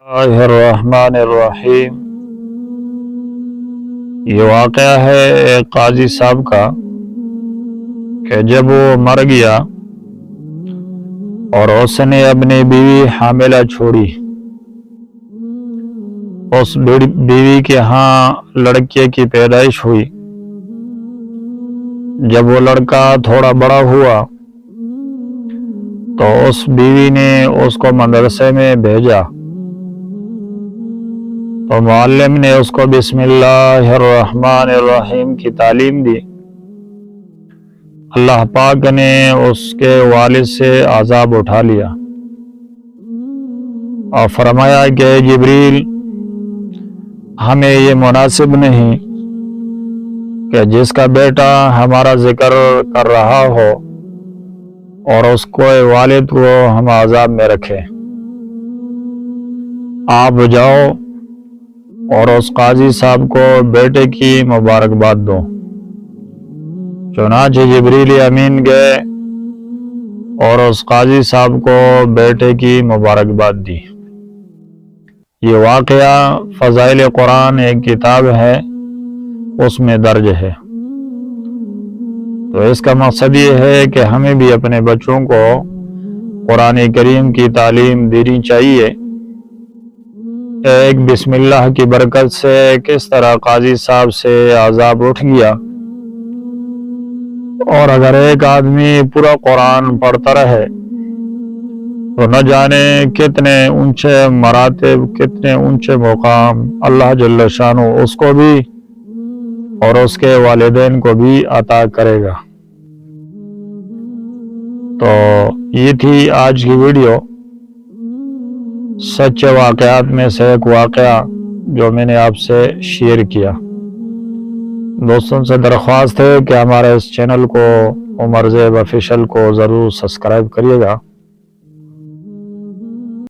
اللہ الرحمن الرحیم۔ یہ واقعہ ہے ایک قاضی صاحب کا کہ جب وہ مر گیا اور اس نے اپنی بیوی حاملہ چھوڑی، اس بیوی کے ہاں لڑکے کی پیدائش ہوئی۔ جب وہ لڑکا تھوڑا بڑا ہوا تو اس بیوی نے اس کو مدرسے میں بھیجا، تو معلم نے اس کو بسم اللہ الرحمن الرحیم کی تعلیم دی۔ اللہ پاک نے اس کے والد سے عذاب اٹھا لیا اور فرمایا کہ جبریل، ہمیں یہ مناسب نہیں کہ جس کا بیٹا ہمارا ذکر کر رہا ہو اور اس کو والد کو ہم عذاب میں رکھیں۔ آپ جاؤ اور اس قاضی صاحب کو بیٹے کی مبارکباد دو۔ چنانچہ جبریل امین گئے اور اس قاضی صاحب کو بیٹے کی مبارکباد دی۔ یہ واقعہ فضائل قرآن ایک کتاب ہے، اس میں درج ہے۔ تو اس کا مقصد یہ ہے کہ ہمیں بھی اپنے بچوں کو قرآن کریم کی تعلیم دینی چاہیے۔ ایک بسم اللہ کی برکت سے کس طرح قاضی صاحب سے عذاب اٹھ گیا، اور اگر ایک آدمی پورا قرآن پڑھتا رہے تو نہ جانے کتنے اونچے مراتب، کتنے اونچے مقام اللہ جل شانہ اس کو بھی اور اس کے والدین کو بھی عطا کرے گا۔ تو یہ تھی آج کی ویڈیو، سچے واقعات میں سے ایک واقعہ جو میں نے آپ سے شیئر کیا۔ دوستوں سے درخواست ہے کہ ہمارے اس چینل کو عمر زیب آفیشل کو ضرور سبسکرائب کریے گا۔